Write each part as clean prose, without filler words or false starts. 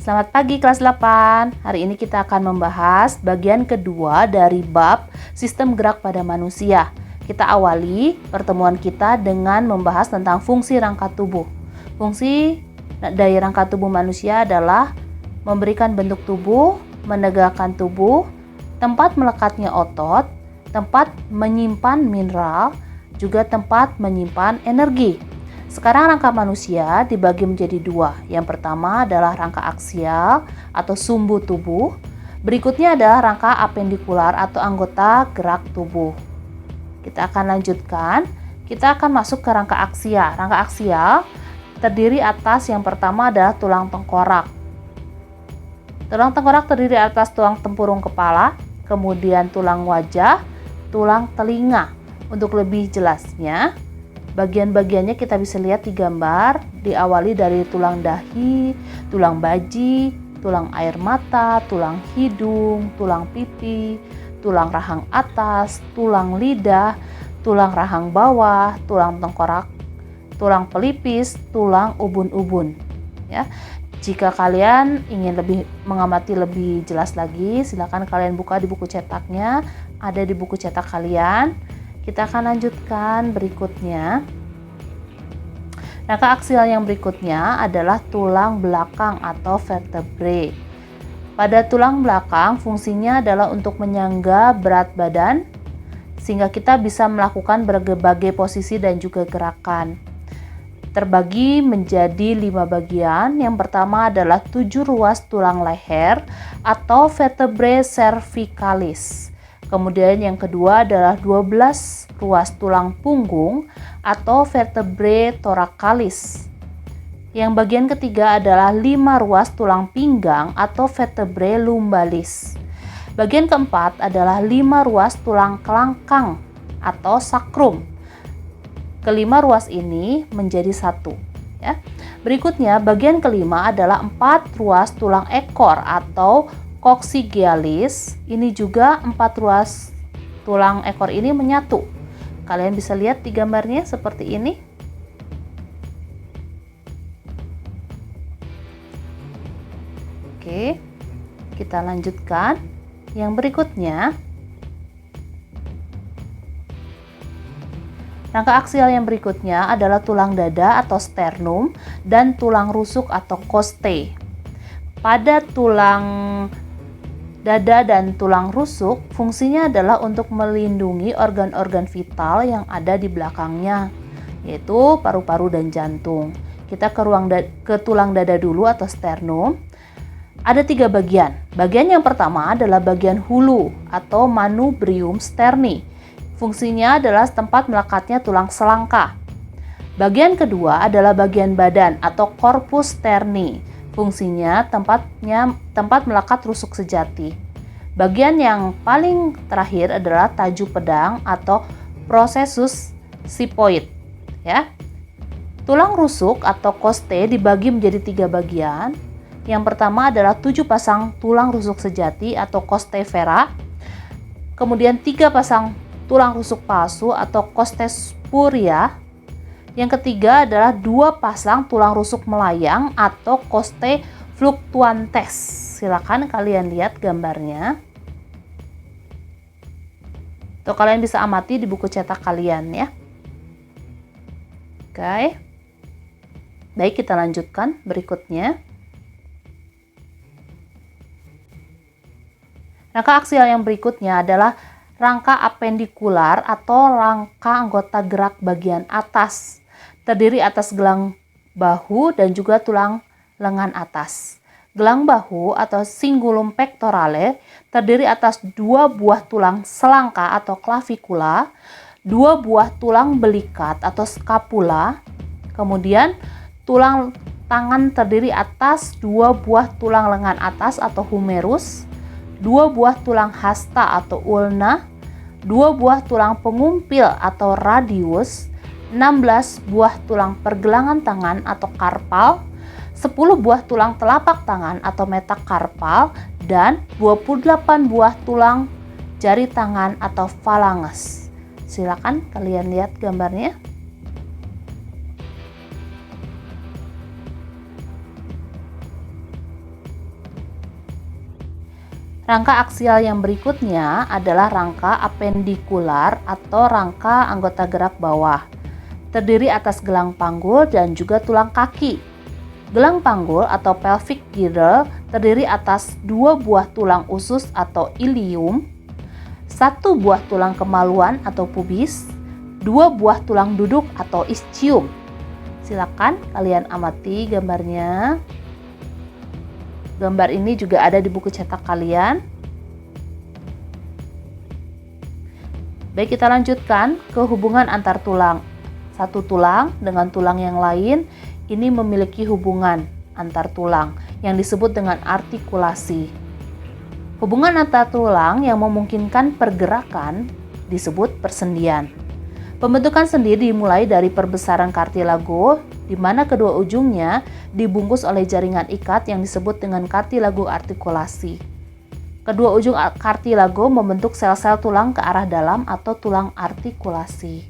Selamat pagi kelas 8. Hari ini kita akan membahas bagian kedua dari bab sistem gerak pada manusia. Kita awali pertemuan kita dengan membahas tentang fungsi rangka tubuh. Fungsi dari rangka tubuh manusia adalah memberikan bentuk tubuh, menegakkan tubuh, tempat melekatnya otot, tempat menyimpan mineral, juga tempat menyimpan energi. Sekarang rangka manusia dibagi menjadi dua. Yang pertama adalah rangka aksial atau sumbu tubuh. Berikutnya adalah rangka apendikular atau anggota gerak tubuh. Kita akan lanjutkan. Kita akan masuk ke rangka aksial. Rangka aksial terdiri atas yang pertama adalah tulang tengkorak. Tulang tengkorak terdiri atas tulang tempurung kepala, kemudian tulang wajah, tulang telinga. Untuk lebih jelasnya, bagian-bagiannya kita bisa lihat di gambar, diawali dari tulang dahi, tulang baji, tulang air mata, tulang hidung, tulang pipi, tulang rahang atas, tulang lidah, tulang rahang bawah, tulang tengkorak, tulang pelipis, tulang ubun-ubun. Ya. Jika kalian ingin mengamati lebih jelas lagi, silakan kalian buka di buku cetaknya, ada di buku cetak kalian. Kita akan lanjutkan berikutnya. Rangka aksial yang berikutnya adalah tulang belakang atau vertebrae. Pada tulang belakang fungsinya adalah untuk menyangga berat badan sehingga kita bisa melakukan berbagai posisi dan juga gerakan. Terbagi menjadi 5 bagian. Yang pertama adalah 7 ruas tulang leher atau vertebrae cervicalis. Kemudian yang kedua adalah 12 ruas tulang punggung atau vertebrae thoracalis. Yang bagian ketiga adalah 5 ruas tulang pinggang atau vertebrae lumbalis. Bagian keempat adalah 5 ruas tulang kelangkang atau sacrum. Kelima ruas ini menjadi satu. Ya. Berikutnya bagian kelima adalah 4 ruas tulang ekor atau coccygealis. Ini juga 4 ruas tulang ekor ini menyatu. Kalian bisa lihat di gambarnya seperti ini. Oke, kita lanjutkan. Yang berikutnya, rangka aksial yang berikutnya adalah tulang dada atau sternum dan tulang rusuk atau costae. Pada tulang dada dan tulang rusuk, fungsinya adalah untuk melindungi organ-organ vital yang ada di belakangnya, yaitu paru-paru dan jantung. Kita ke tulang dada dulu atau sternum. Ada 3 bagian. Bagian yang pertama adalah bagian hulu atau manubrium sterni. Fungsinya adalah tempat melekatnya tulang selangka. Bagian kedua adalah bagian badan atau corpus sterni. Fungsinya tempat melekat rusuk sejati. Bagian yang paling terakhir adalah tajuk pedang atau processus sipoid. Ya. Tulang rusuk atau costae dibagi menjadi 3 bagian. Yang pertama adalah 7 pasang tulang rusuk sejati atau costae vera. Kemudian 3 pasang tulang rusuk palsu atau costae spuria. Yang ketiga adalah 2 pasang tulang rusuk melayang atau costae fluctuantes. Silakan kalian lihat gambarnya. Tuh, kalian bisa amati di buku cetak kalian ya. Oke. Baik, kita lanjutkan berikutnya. Rangka aksial yang berikutnya adalah rangka apendikular atau rangka anggota gerak bagian atas. Terdiri atas gelang bahu dan juga tulang lengan atas. Gelang bahu atau cingulum pectorale terdiri atas 2 buah tulang selangka atau clavikula, 2 buah tulang belikat atau scapula, kemudian tulang tangan terdiri atas 2 buah tulang lengan atas atau humerus, 2 buah tulang hasta atau ulna, 2 buah tulang pengumpil atau radius, 16 buah tulang pergelangan tangan atau karpal, 10 buah tulang telapak tangan atau metakarpal, dan 28 buah tulang jari tangan atau phalanges. Silakan kalian lihat gambarnya. Rangka aksial yang berikutnya adalah rangka apendikular atau rangka anggota gerak bawah. Terdiri atas gelang panggul dan juga tulang kaki. Gelang panggul atau pelvic girdle terdiri atas 2 buah tulang usus atau ilium, 1 buah tulang kemaluan atau pubis, 2 buah tulang duduk atau ischium. Silakan kalian amati gambarnya. Gambar ini juga ada di buku cetak kalian. Baik, kita lanjutkan ke hubungan antar tulang. Satu tulang dengan tulang yang lain ini memiliki hubungan antar tulang yang disebut dengan artikulasi. Hubungan antar tulang yang memungkinkan pergerakan disebut persendian. Pembentukan sendi dimulai dari perbesaran kartilago, di mana kedua ujungnya dibungkus oleh jaringan ikat yang disebut dengan kartilago artikulasi. Kedua ujung kartilago membentuk sel-sel tulang ke arah dalam atau tulang artikulasi.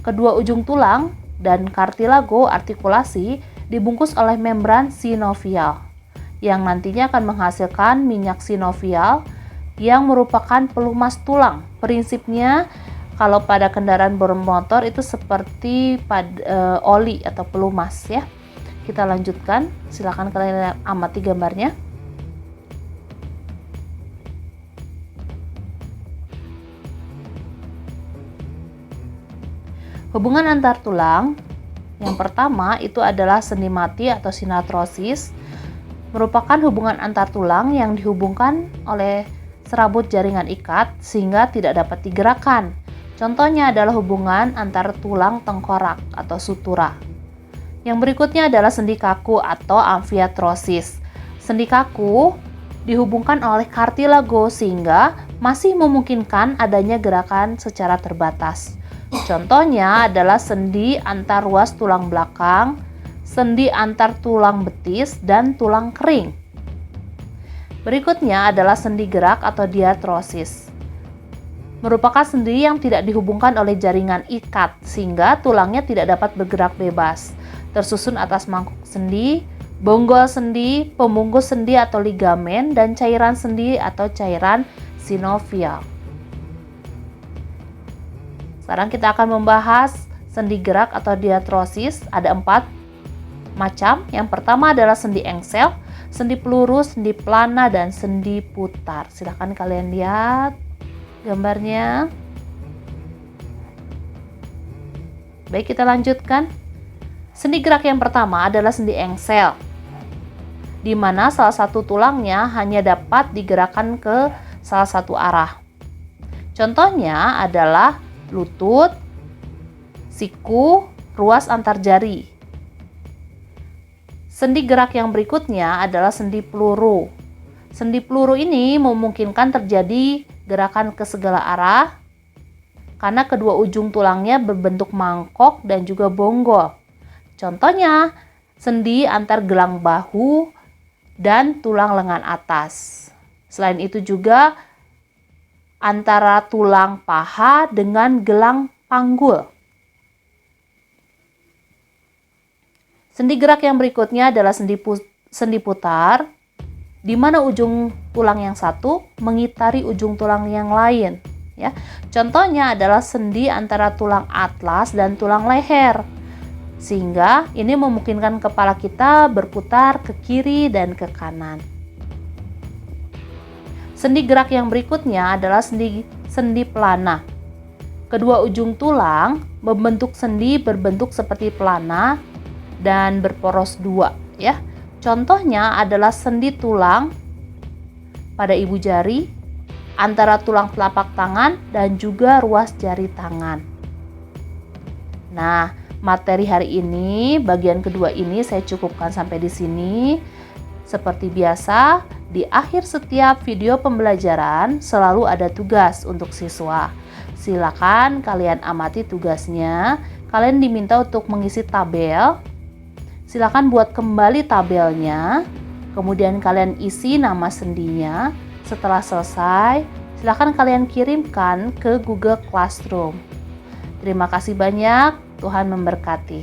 Kedua ujung tulang dan kartilago artikulasi dibungkus oleh membran sinovial, yang nantinya akan menghasilkan minyak sinovial yang merupakan pelumas tulang. Prinsipnya, kalau pada kendaraan bermotor itu seperti oli atau pelumas ya. Kita lanjutkan, silakan kalian amati gambarnya. Hubungan antar tulang yang pertama itu adalah sendi mati atau sinatrosis, merupakan hubungan antar tulang yang dihubungkan oleh serabut jaringan ikat sehingga tidak dapat digerakkan. Contohnya adalah hubungan antar tulang tengkorak atau sutura. Yang berikutnya adalah sendi kaku atau amfiatrosis. Sendi kaku dihubungkan oleh kartilago sehingga masih memungkinkan adanya gerakan secara terbatas. Contohnya adalah sendi antar ruas tulang belakang, sendi antar tulang betis, dan tulang kering. Berikutnya adalah sendi gerak atau diartrosis. Merupakan sendi yang tidak dihubungkan oleh jaringan ikat sehingga tulangnya tidak dapat bergerak bebas. Tersusun atas mangkuk sendi, bonggol sendi, pembungkus sendi atau ligamen, dan cairan sendi atau cairan sinovial. Sekarang kita akan membahas sendi gerak atau diartrosis. Ada 4 macam. Yang pertama adalah sendi engsel, sendi peluru, sendi pelana, dan sendi putar. Silahkan kalian lihat gambarnya. Baik, kita lanjutkan. Sendi gerak yang pertama adalah sendi engsel, di mana salah satu tulangnya hanya dapat digerakkan ke salah satu arah. Contohnya adalah lutut, siku, ruas antar jari. Sendi gerak yang berikutnya adalah sendi peluru. Sendi peluru ini memungkinkan terjadi gerakan ke segala arah karena kedua ujung tulangnya berbentuk mangkok dan juga bonggol. Contohnya sendi antar gelang bahu dan tulang lengan atas. Selain itu juga antara tulang paha dengan gelang panggul. Sendi gerak yang berikutnya adalah sendi putar, di mana ujung tulang yang satu mengitari ujung tulang yang lain. Ya, contohnya adalah sendi antara tulang atlas dan tulang leher, sehingga ini memungkinkan kepala kita berputar ke kiri dan ke kanan. Sendi gerak yang berikutnya adalah sendi pelana. Kedua ujung tulang membentuk sendi berbentuk seperti pelana dan berporos 2 ya. Contohnya adalah sendi tulang pada ibu jari, antara tulang telapak tangan dan juga ruas jari tangan. Nah, materi hari ini bagian kedua ini saya cukupkan sampai di sini. Seperti biasa, di akhir setiap video pembelajaran selalu ada tugas untuk siswa. Silakan kalian amati tugasnya. Kalian diminta untuk mengisi tabel. Silakan buat kembali tabelnya. Kemudian kalian isi nama sendinya. Setelah selesai, silakan kalian kirimkan ke Google Classroom. Terima kasih banyak. Tuhan memberkati.